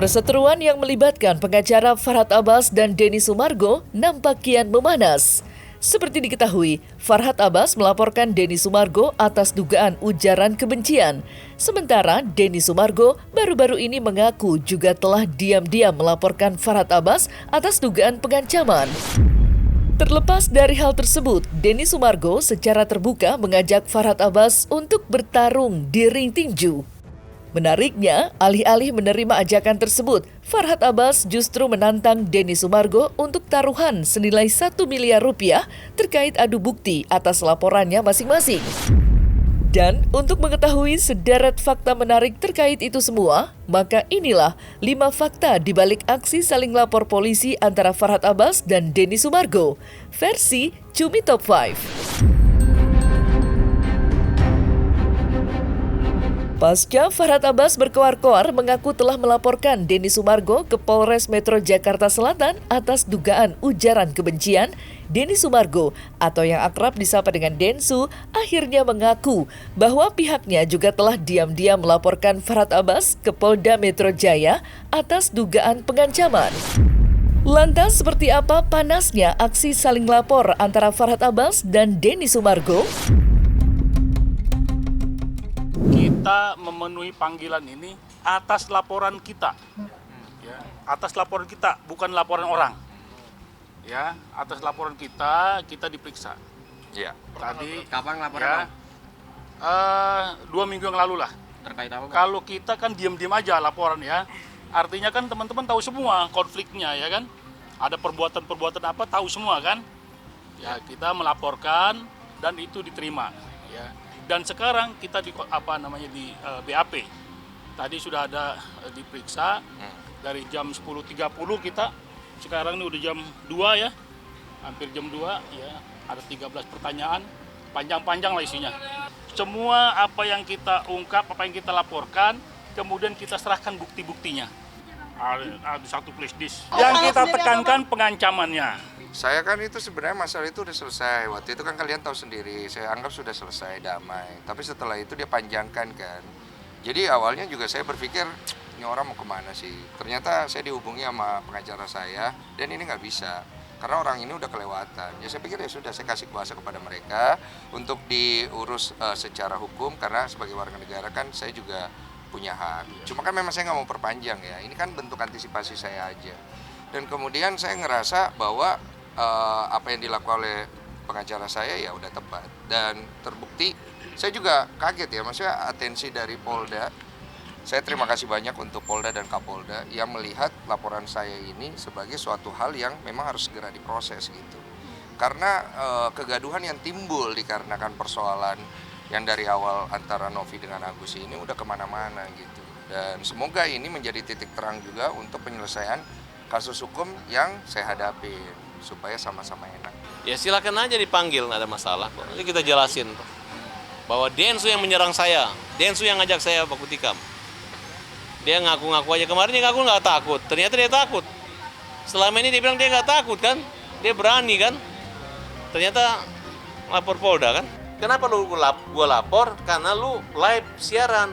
Perseteruan yang melibatkan pengacara Farhad Abbas dan Denny Sumargo nampak kian memanas. Seperti diketahui, Farhad Abbas melaporkan Denny Sumargo atas dugaan ujaran kebencian. Sementara Denny Sumargo baru-baru ini mengaku juga telah diam-diam melaporkan Farhad Abbas atas dugaan pengancaman. Terlepas dari hal tersebut, Denny Sumargo secara terbuka mengajak Farhad Abbas untuk bertarung di ring tinju. Menariknya, alih-alih menerima ajakan tersebut, Farhad Abbas justru menantang Denny Sumargo untuk taruhan senilai 1 miliar rupiah terkait adu bukti atas laporannya masing-masing. Dan untuk mengetahui sederet fakta menarik terkait itu semua, maka inilah 5 fakta di balik aksi saling lapor polisi antara Farhad Abbas dan Denny Sumargo, versi Cumi Top 5. Pasca Farhad Abbas berkoar-koar mengaku telah melaporkan Denny Sumargo ke Polres Metro Jakarta Selatan atas dugaan ujaran kebencian, Denny Sumargo atau yang akrab disapa dengan Densu akhirnya mengaku bahwa pihaknya juga telah diam-diam melaporkan Farhad Abbas ke Polda Metro Jaya atas dugaan pengancaman. Lantas seperti apa panasnya aksi saling lapor antara Farhad Abbas dan Denny Sumargo? Kita memenuhi panggilan ini atas laporan kita, ya, atas laporan kita, bukan laporan orang, ya, atas laporan kita diperiksa. Ya. Tadi. Kapan laporan? Ya, 2 minggu yang lalu lah. Terkait apa? Kalau kita kan diam-diam aja laporan ya, artinya kan teman-teman tahu semua konfliknya ya kan, ada perbuatan-perbuatan apa tahu semua kan, ya kita melaporkan dan itu diterima, ya. Dan sekarang kita di BAP. Tadi sudah ada diperiksa dari jam 10.30 kita. Sekarang ini udah jam 2 ya. Hampir jam 2 ya. Ada 13 pertanyaan. Panjang-panjang lah isinya. Semua apa yang kita ungkap, apa yang kita laporkan, kemudian kita serahkan bukti-buktinya. Ada satu flash disk. Yang kita tekankan pengancamannya. Saya kan itu sebenarnya masalah itu udah selesai. Waktu itu kan kalian tahu sendiri, saya anggap sudah selesai, damai. Tapi setelah itu dia panjangkan kan. Jadi awalnya juga saya berpikir, ini orang mau kemana sih? Ternyata saya dihubungi sama pengacara saya, dan ini nggak bisa. Karena orang ini udah kelewatan. Ya saya pikir ya sudah, saya kasih kuasa kepada mereka untuk diurus secara hukum. Karena sebagai warga negara kan saya juga punya hak. Cuma kan memang saya nggak mau perpanjang ya. Ini kan bentuk antisipasi saya aja. Dan kemudian saya ngerasa bahwa apa yang dilakukan oleh pengacara saya ya udah tepat dan terbukti. Saya juga kaget ya, maksudnya atensi dari Polda. Saya terima kasih banyak untuk Polda dan Kapolda yang melihat laporan saya ini sebagai suatu hal yang memang harus segera diproses gitu. Karena kegaduhan yang timbul dikarenakan persoalan yang dari awal antara Novi dengan Agus ini udah kemana-mana gitu. Dan semoga ini menjadi titik terang juga untuk penyelesaian kasus hukum yang saya hadapin, supaya sama-sama enak. Ya silakan aja dipanggil, nggak ada masalah kok. Nanti kita jelasin kok. Bahwa Densu yang menyerang saya, Densu yang ngajak saya baku tikam. Dia ngaku-ngaku aja, kemarin dia ngaku nggak takut, ternyata dia takut. Selama ini dia bilang dia nggak takut kan, dia berani kan. Ternyata lapor Polda kan. Kenapa gua lapor? Karena lu live siaran.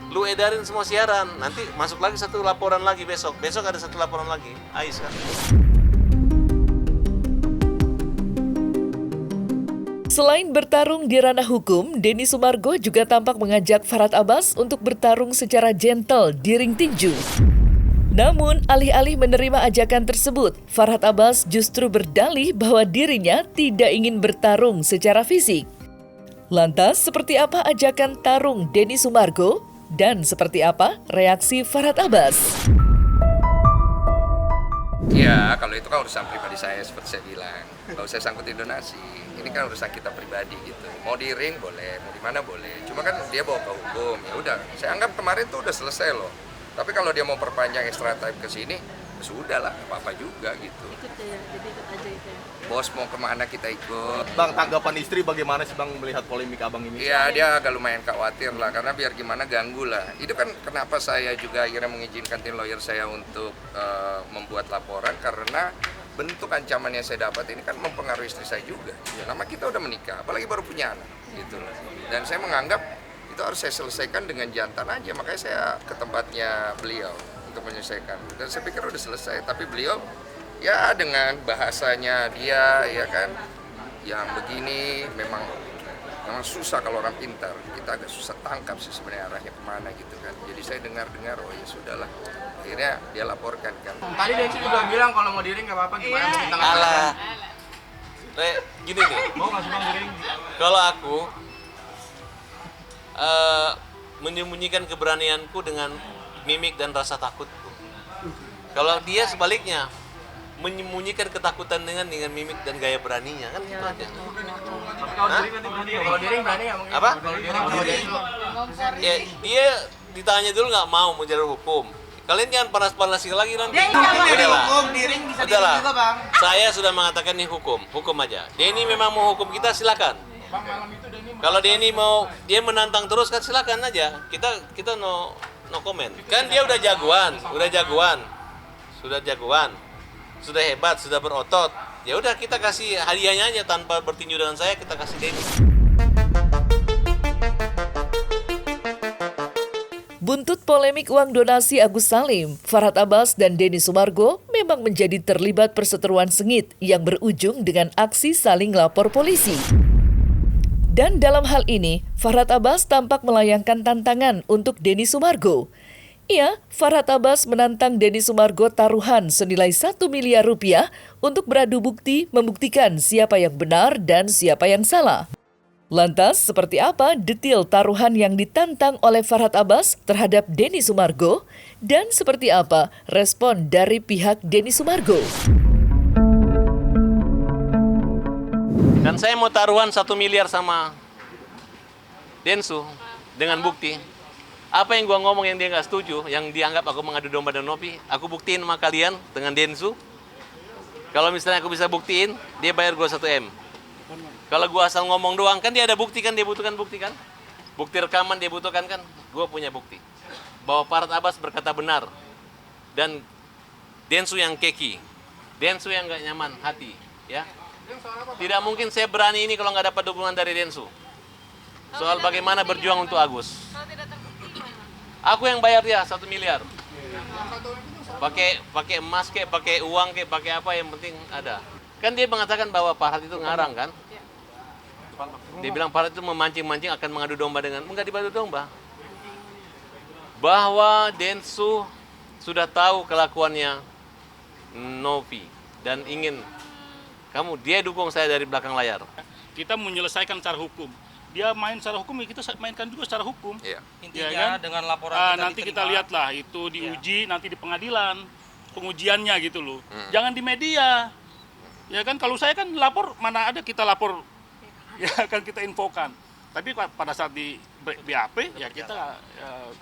Lu edarin semua siaran, nanti masuk lagi satu laporan lagi besok ada satu laporan lagi, Ais kan. Selain bertarung di ranah hukum, Denny Sumargo juga tampak mengajak Farhad Abbas untuk bertarung secara gentle di ring tinju. Namun, alih-alih menerima ajakan tersebut, Farhad Abbas justru berdalih bahwa dirinya tidak ingin bertarung secara fisik. Lantas, seperti apa ajakan tarung Denny Sumargo? Dan seperti apa reaksi Farhad Abbas? Ya, kalau itu kan urusan pribadi saya seperti saya bilang. Nggak usah sangkutin donasi. Ini kan urusan kita pribadi gitu. Mau di ring boleh, mau di mana boleh. Cuma kan dia bawa ke hukum. Ya udah, saya anggap kemarin tuh udah selesai loh. Tapi kalau dia mau perpanjang extra time ke sini, ya sudah lah, apa-apa juga gitu. Ikut ya, jadi ikut aja itu ya. Bos mau kemana kita ikut. Bang, tanggapan istri bagaimana sih Bang melihat polemik abang ini? Ya dia agak lumayan khawatir lah, karena biar gimana ganggu lah. Itu kan kenapa saya juga akhirnya mengizinkan tim lawyer saya untuk membuat laporan, karena bentuk ancaman yang saya dapat ini kan mempengaruhi istri saya juga. Nama kita udah menikah, apalagi baru punya anak gitu loh. Dan saya menganggap itu harus saya selesaikan dengan jantan aja, makanya saya ke tempatnya beliau untuk untuk menyelesaikan. Dan saya pikir udah selesai, tapi beliau ya dengan bahasanya dia ya kan yang begini memang susah kalau orang pintar. Kita agak susah tangkap sih sebenarnya arahnya kemana gitu kan. Jadi saya dengar oh ya sudahlah. Akhirnya dia laporkan kan. Tadi Densu juga bilang kalau mau diring nggak apa-apa, gimana mau minta Alah. Gini nih. Mau nggak suka diring? Kalau aku menyembunyikan keberanianku dengan mimik dan rasa takutku. Kalau dia sebaliknya menyembunyikan ketakutan dengan mimik dan gaya beraninya, kan gitu aja. Kalau diring nanti berani ya? Kalau diring berani ya mungkin? Apa? Kalau diring Ya, dia ditanya dulu nggak mau jalur hukum. Kalian jangan panas-panasin lagi nanti. hukum, diring bisa diring Udahlah. juga Bang. Saya sudah mengatakan ini hukum aja. Denny memang mau hukum kita, silakan. Kalau Denny mau dia menantang terus kan silakan aja. Kita no comment. Kan dia udah jagoan. Sudah hebat, sudah berotot. Ya udah kita kasih hadiahnya aja tanpa bertinju dengan saya, kita kasih Denny. Buntut polemik uang donasi Agus Salim, Farhad Abbas dan Denny Sumargo memang menjadi terlibat perseteruan sengit yang berujung dengan aksi saling lapor polisi. Dan dalam hal ini, Farhad Abbas tampak melayangkan tantangan untuk Denny Sumargo. Farhad Abbas menantang Denny Sumargo taruhan senilai 1 miliar rupiah untuk beradu bukti membuktikan siapa yang benar dan siapa yang salah. Lantas, seperti apa detail taruhan yang ditantang oleh Farhad Abbas terhadap Denny Sumargo? Dan seperti apa respon dari pihak Denny Sumargo? Dan saya mau taruhan 1 miliar sama Densu dengan bukti. Apa yang gua ngomong yang dia nggak setuju, yang dianggap aku mengadu domba dan Nopi, aku buktiin sama kalian dengan Densu. Kalau misalnya aku bisa buktiin, dia bayar gua 1 M. Kalau gua asal ngomong doang, kan dia ada bukti kan, dia butuhkan bukti kan? Bukti rekaman dia butuhkan kan? Gua punya bukti. Bahwa Farhad Abbas berkata benar. Dan Densu yang keki. Densu yang nggak nyaman hati. Ya. Tidak mungkin saya berani ini kalau nggak dapat dukungan dari Densu. Soal bagaimana berjuang untuk Agus. Aku yang bayar dia 1 miliar. Pakai emas kek, pakai uang kek, pakai apa yang penting ada. Kan dia mengatakan bahwa Farhad itu ngarang kan? Dia bilang Farhad itu memancing-mancing akan mengadu domba dengan, enggak diadu domba. Bahwa Densu sudah tahu kelakuannya Novi dan ingin dia dukung saya dari belakang layar. Kita menyelesaikan secara hukum. Dia main secara hukum, ya kita mainkan juga secara hukum. Iya. Intinya Ya kan? dengan laporan Nanti kita lihatlah itu diuji nanti di pengadilan, pengujiannya gitu loh. Jangan di media. Ya kan kalau saya kan lapor, mana ada kita lapor, ya kan kita infokan. Tapi pada saat di BAP ya kita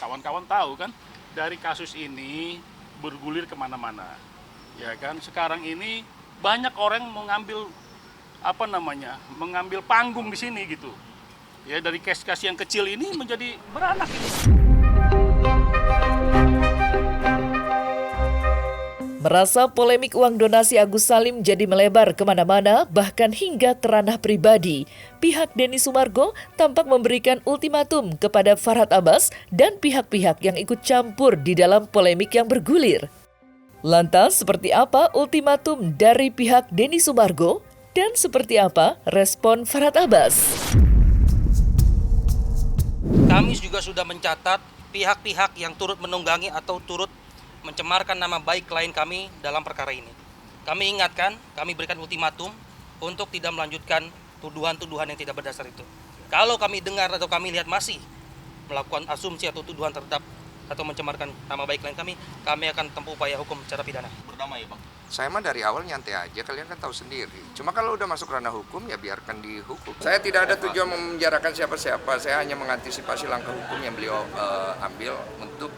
kawan-kawan tahu kan dari kasus ini bergulir kemana-mana. Ya kan sekarang ini banyak orang mengambil mengambil panggung di sini gitu. Ya dari kes-kes yang kecil ini menjadi beranak ini. Merasa polemik uang donasi Agus Salim jadi melebar kemana-mana, bahkan hingga ke ranah pribadi, pihak Denny Sumargo tampak memberikan ultimatum kepada Farhad Abbas dan pihak-pihak yang ikut campur di dalam polemik yang bergulir. Lantas, seperti apa ultimatum dari pihak Denny Sumargo dan seperti apa respon Farhad Abbas? Kami juga sudah mencatat pihak-pihak yang turut menunggangi atau turut mencemarkan nama baik klien kami dalam perkara ini. Kami ingatkan, kami berikan ultimatum untuk tidak melanjutkan tuduhan-tuduhan yang tidak berdasar itu. Kalau kami dengar atau kami lihat masih melakukan asumsi atau tuduhan terhadap atau mencemarkan nama baik klien kami akan tempuh upaya hukum secara pidana. Berdamai, Bang. Saya mah dari awal nyantai aja, kalian kan tahu sendiri. Cuma kalau udah masuk ranah hukum ya biarkan dihukum. Saya tidak ada tujuan memenjarakan siapa-siapa, saya hanya mengantisipasi langkah hukum yang beliau ambil untuk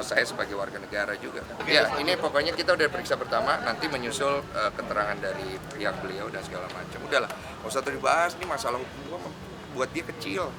saya sebagai warga negara juga. Ya, ini pokoknya kita udah periksa pertama, nanti menyusul keterangan dari pihak beliau dan segala macam. Udahlah, nggak usah dibahas, ini masalah hukum gua buat dia kecil.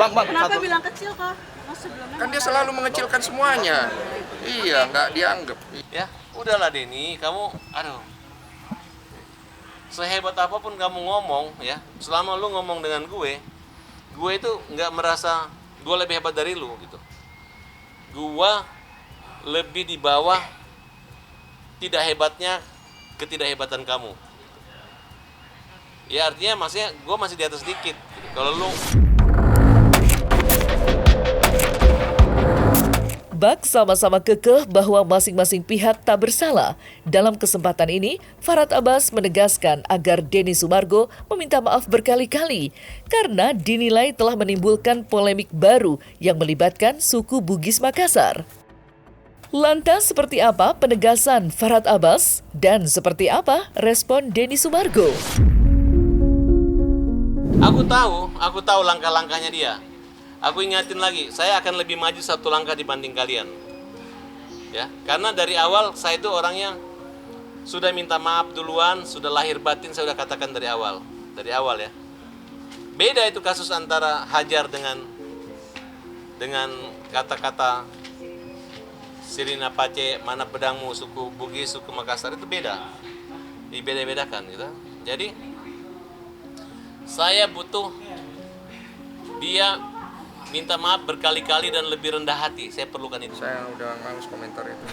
Bang, Kenapa bilang kecil kok? Mas sebelumnya Kan dia selalu mengecilkan semuanya. Iya, nggak dianggap. Ya, udahlah Denny, kamu sehebat apapun kamu ngomong ya, selama lu ngomong dengan gue itu nggak merasa gue lebih hebat dari lu gitu. Gue lebih di bawah tidak hebatnya ketidakhebatan kamu. Ya artinya maksudnya gue masih di atas dikit. Kalau lu Bak sama-sama kekeh bahwa masing-masing pihak tak bersalah. Dalam kesempatan ini, Farhad Abbas menegaskan agar Denny Sumargo meminta maaf berkali-kali karena dinilai telah menimbulkan polemik baru yang melibatkan suku Bugis Makassar. Lantas seperti apa penegasan Farhad Abbas dan seperti apa respon Denny Sumargo? Aku tahu langkah-langkahnya dia. Aku ingatin lagi, saya akan lebih maju satu langkah dibanding kalian. Ya, karena dari awal saya itu orangnya sudah minta maaf duluan, sudah lahir batin saya sudah katakan dari awal ya. Beda itu kasus antara Hajar dengan kata-kata Sirina Pace, mana pedangmu, suku Bugis, suku Makassar itu beda. Dibeda-bedakan gitu. Jadi saya butuh dia minta maaf berkali-kali dan lebih rendah hati. Saya perlukan itu. Saya udah males komentar itu.